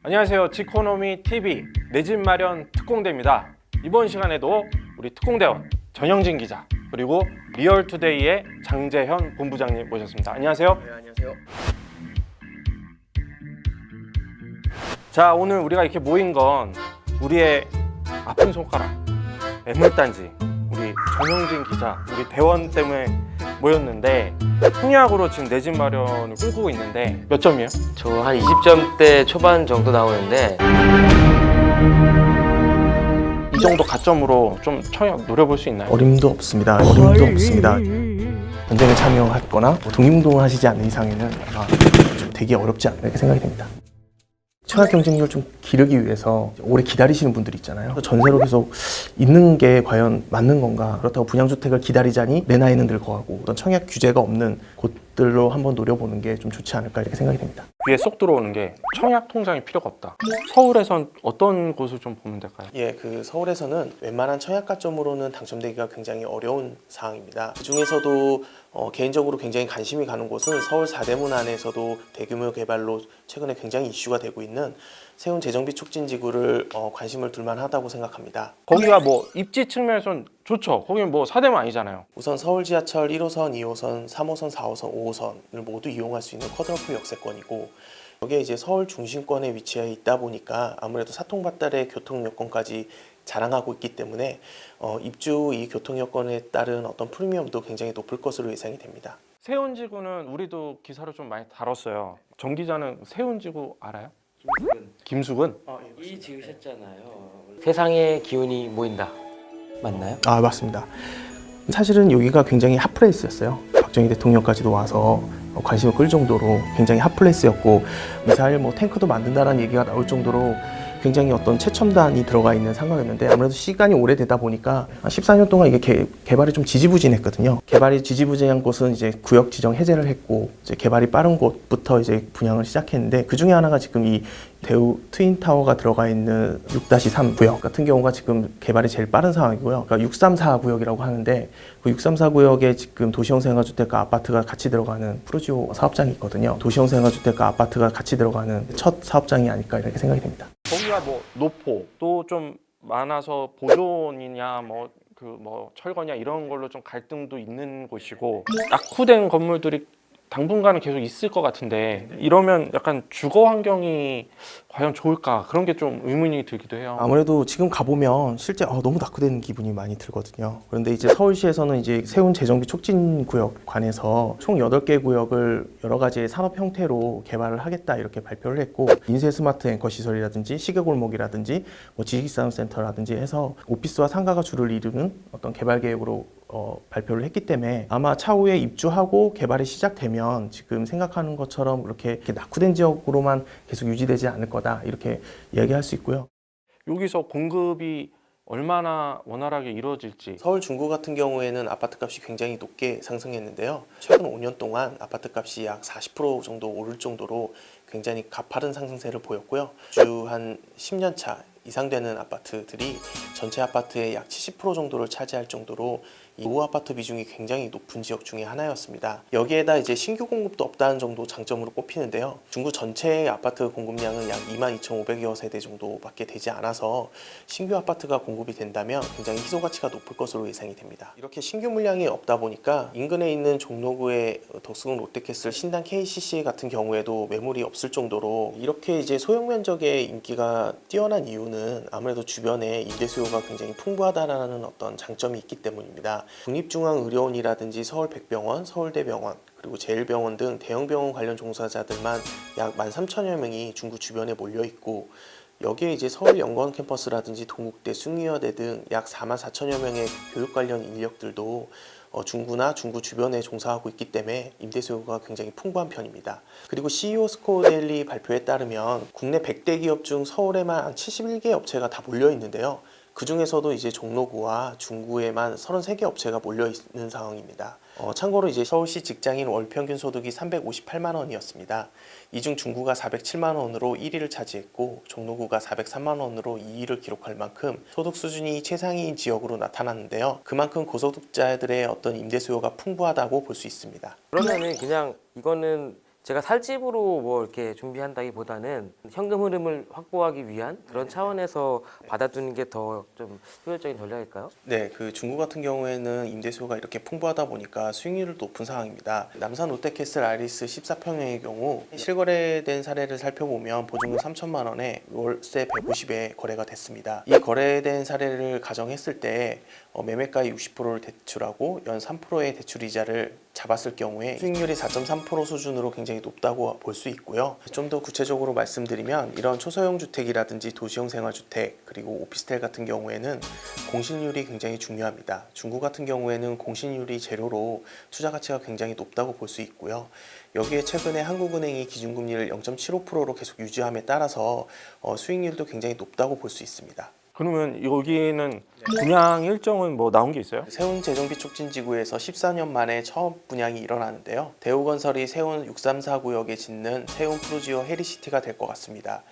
안녕하세요. 지코노미 TV 내 집 마련 특공대입니다. 이번 시간에도 우리 특공대원 전영진 기자 그리고 리얼투데이의 장재현 본부장님 모셨습니다. 안녕하세요. 네, 안녕하세요. 자, 오늘 우리가 이렇게 모인 건 우리의 아픈 손가락, 애물단지, 우리 전영진 기자, 우리 대원 때문에 모였는데 통약으로 지금 내 집 마련을 꿈꾸고 있는데 몇 점이에요? 저 한 20점대 초반 정도 나오는데 이 정도 가점으로 좀 청약 노려볼 수 있나요? 어림도 없습니다. 어림도 없습니다. 전쟁에 참여했거나 독립운동을 하시지 않는 이상에는 아마 좀 되게 어렵지 않나 이렇게 생각이 됩니다. 청약 경쟁력을 좀 기르기 위해서 오래 기다리시는 분들이 있잖아요. 전세로 계속 있는 게 과연 맞는 건가? 그렇다고 분양주택을 기다리자니 내 나이는 늙어가고 어떤 청약 규제가 없는 곳들로 한번 노려보는 게 좀 좋지 않을까 이렇게 생각이 됩니다. 귀에 쏙 들어오는 게 청약 통장이 필요가 없다. 서울에선 어떤 곳을 좀 보면 될까요? 예, 서울에서는 웬만한 청약 가점으로는 당첨되기가 굉장히 어려운 사항입니다. 그 중에서도 개인적으로 굉장히 관심이 가는 곳은 서울 사대문 안에서도 대규모 개발로 최근에 굉장히 이슈가 되고 있는 세운 재정비 촉진지구를 관심을 둘만하다고 생각합니다. 거기가 뭐 입지 측면에선 좋죠. 거기는 뭐 사대문 아니잖아요. 우선 서울 지하철 1호선, 2호선, 3호선, 4호선, 5호선을 모두 이용할 수 있는 쿼드러플 역세권이고 여기에 이제 서울 중심권에 위치해 있다 보니까 아무래도 사통밭달의 교통 여건까지 자랑하고 있기 때문에 입주 이 교통 여건에 따른 어떤 프리미엄도 굉장히 높을 것으로 예상이 됩니다. 세운지구는 우리도 기사로 좀 많이 다뤘어요. 정 기자는 세운지구 알아요? 김숙은? 이 지으셨잖아요. 세상의 기운이 모인다. 맞나요? 아, 맞습니다. 사실은 여기가 굉장히 핫플레이스였어요. 박정희 대통령까지도 와서 관심을 끌 정도로 굉장히 핫플레이스였고 미사일 탱크도 만든다라는 얘기가 나올 정도로 굉장히 어떤 최첨단이 들어가 있는 상황이었는데 아무래도 시간이 오래되다 보니까 14년 동안 이게 개발이 좀 지지부진했거든요. 개발이 지지부진한 곳은 이제 구역 지정 해제를 했고 이제 개발이 빠른 곳부터 이제 분양을 시작했는데 그 중에 하나가 지금 이 대우 트윈타워가 들어가 있는 6-3 구역 같은 경우가 지금 개발이 제일 빠른 상황이고요. 그러니까 634 구역이라고 하는데 그 634 구역에 지금 도시형 생활주택과 아파트가 같이 들어가는 프로지오 사업장이 있거든요. 도시형 생활주택과 아파트가 같이 들어가는 첫 사업장이 아닐까 이렇게 생각이 됩니다. 거기가 뭐 노포도 좀 많아서 보존이냐 철거냐 이런 걸로 좀 갈등도 있는 곳이고 낙후된 건물들이 당분간은 계속 있을 것 같은데 이러면 약간 주거 환경이 과연 좋을까 그런 게 좀 의문이 들기도 해요. 아무래도 지금 가보면 실제 너무 낙후된 기분이 많이 들거든요. 그런데 이제 서울시에서는 이제 세운 재정비 촉진 구역 관해서 총 8개 구역을 여러 가지 산업 형태로 개발을 하겠다 이렇게 발표를 했고 인쇄 스마트 앵커 시설이라든지 시계골목이라든지 지식산업센터라든지 해서 오피스와 상가가 주를 이루는 어떤 개발 계획으로 발표를 했기 때문에 아마 차후에 입주하고 개발이 시작되면 지금 생각하는 것처럼 이렇게 낙후된 지역으로만 계속 유지되지 않을 거다 이렇게 이야기할 수 있고요. 여기서 공급이 얼마나 원활하게 이루어질지. 서울 중구 같은 경우에는 아파트값이 굉장히 높게 상승했는데요. 최근 5년 동안 아파트값이 약 40% 정도 오를 정도로 굉장히 가파른 상승세를 보였고요. 주 한 10년 차 이상 되는 아파트들이 전체 아파트의 약 70% 정도를 차지할 정도로 이 노후 아파트 비중이 굉장히 높은 지역 중에 하나였습니다. 여기에다 이제 신규 공급도 없다는 정도 장점으로 꼽히는데요. 중구 전체의 아파트 공급량은 약 22,500여 세대 정도밖에 되지 않아서 신규 아파트가 공급이 된다면 굉장히 희소 가치가 높을 것으로 예상이 됩니다. 이렇게 신규 물량이 없다 보니까 인근에 있는 종로구의 덕수궁 롯데캐슬 신당 KCC 같은 경우에도 매물이 없을 정도로 이렇게 이제 소형 면적의 인기가 뛰어난 이유는 아무래도 주변에 임대 수요가 굉장히 풍부하다라는 어떤 장점이 있기 때문입니다. 국립중앙의료원이라든지 서울백병원, 서울대병원, 그리고 제일병원 등 대형병원 관련 종사자들만 약 13,000여 명이 중구 주변에 몰려 있고 여기에 이제 서울연구원 캠퍼스라든지 동국대, 숭의여대 등 약 44,000여 명의 교육 관련 인력들도 중구나 중구 주변에 종사하고 있기 때문에 임대 수요가 굉장히 풍부한 편입니다. 그리고 CEO 스코어데일리 발표에 따르면 국내 100대 기업 중 서울에만 한 71개 업체가 다 몰려 있는데요. 그 중에서도 이제 종로구와 중구에만 33개 업체가 몰려 있는 상황입니다. 참고로 이제 서울시 직장인 월 평균 소득이 358만 원이었습니다. 이 중 중구가 407만 원으로 1위를 차지했고 종로구가 403만 원으로 2위를 기록할 만큼 소득 수준이 최상위인 지역으로 나타났는데요. 그만큼 고소득자들의 어떤 임대 수요가 풍부하다고 볼 수 있습니다. 그러면은 그냥 이거는 제가 살집으로 뭐 이렇게 준비한다기보다는 현금 흐름을 확보하기 위한 그런 차원에서 받아두는 게 더 좀 효율적인 전략일까요? 네, 그 중구 같은 경우에는 임대 수요가 이렇게 풍부하다 보니까 수익률이 높은 상황입니다. 남산 롯데캐슬 아리스 14평형의 경우 실거래된 사례를 살펴보면 보증금 3천만 원에 월세 150에 거래가 됐습니다. 이 거래된 사례를 가정했을 때 매매가의 60%를 대출하고 연 3%의 대출 이자를 잡았을 경우에 수익률이 4.3% 수준으로 굉장히 높다고 볼 수 있고요. 좀 더 구체적으로 말씀드리면 이런 초소형 주택이라든지 도시형 생활주택 그리고 오피스텔 같은 경우에는 공실률이 굉장히 중요합니다. 중구 같은 경우에는 공실률이 제로로 투자 가치가 굉장히 높다고 볼 수 있고요. 여기에 최근에 한국은행이 기준금리를 0.75%로 계속 유지함에 따라서 수익률도 굉장히 높다고 볼 수 있습니다. 그러면 여기는 분양 일정은 뭐 나온 게 있어요? 세운 재정비 촉진지구에서 14년 만에 처음 분양이 일어나는데요. 대우건설이 세운 634구역에 짓는 세운 프루지오 해리시티가 될 것 같습니다.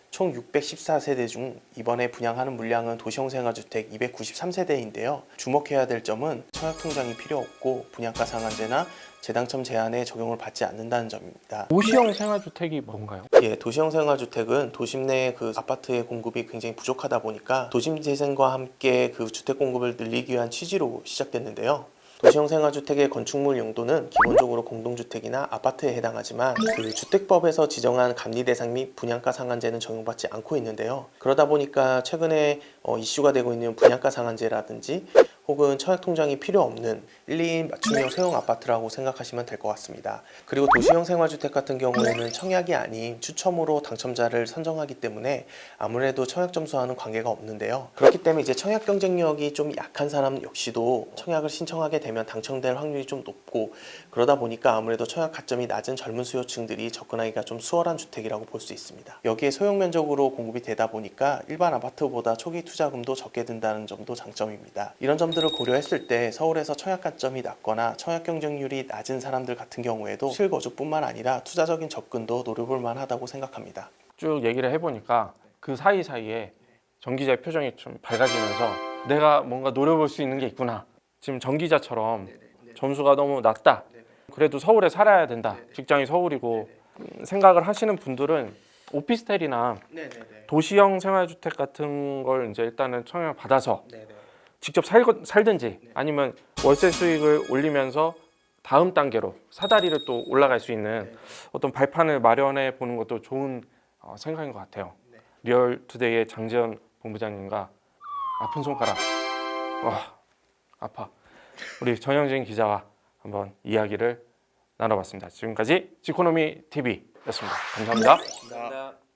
총 614세대 중 이번에 분양하는 물량은 도시형 생활주택 293세대인데요. 주목해야 될 점은 청약통장이 필요 없고 분양가 상한제나 재당첨 제한에 적용을 받지 않는다는 점입니다. 도시형 생활주택이 뭔가요? 예, 도시형 생활주택은 도심 내 그 아파트의 공급이 굉장히 부족하다 보니까 도심 재생과 함께 그 주택 공급을 늘리기 위한 취지로 시작됐는데요. 도시형 생활주택의 건축물 용도는 기본적으로 공동주택이나 아파트에 해당하지만 그 주택법에서 지정한 감리 대상 및 분양가 상한제는 적용받지 않고 있는데요. 그러다 보니까 최근에 이슈가 되고 있는 분양가 상한제라든지 혹은 청약통장이 필요 없는 1, 2인 맞춤형 소형 아파트라고 생각하시면 될 것 같습니다. 그리고 도시형 생활주택 같은 경우에는 청약이 아닌 추첨으로 당첨자를 선정하기 때문에 아무래도 청약 점수와는 관계가 없는데요. 그렇기 때문에 이제 청약 경쟁력이 좀 약한 사람 역시도 청약을 신청하게 되면 당첨될 확률이 좀 높고 그러다 보니까 아무래도 청약 가점이 낮은 젊은 수요층들이 접근하기가 좀 수월한 주택이라고 볼 수 있습니다. 여기에 소형 면적으로 공급이 되다 보니까 일반 아파트보다 초기 투자금도 적게 든다는 점도 장점입니다. 이런 점들을 고려했을 때 서울에서 청약 가점이 낮거나 청약 경쟁률이 낮은 사람들 같은 경우에도 실거주뿐만 아니라 투자적인 접근도 노려볼 만하다고 생각합니다. 쭉 얘기를 해보니까 그 사이사이에 정 기자의 표정이 좀 밝아지면서 내가 뭔가 노려볼 수 있는 게 있구나. 지금 정 기자처럼 점수가 너무 낮다. 그래도 서울에 살아야 된다. 직장이 서울이고 생각을 하시는 분들은 오피스텔이나 도시형 생활주택 같은 걸 이제 일단은 청약 받아서 직접 살든지 아니면 월세 수익을 올리면서 다음 단계로 사다리를 또 올라갈 수 있는 어떤 발판을 마련해 보는 것도 좋은 생각인 것 같아요. 리얼투데이의 장지현 본부장님과 아픈 손가락, 와 아파. 우리 전영진 기자와 한번 이야기를 나눠봤습니다. 지금까지 지코노미 TV였습니다. 감사합니다. 감사합니다.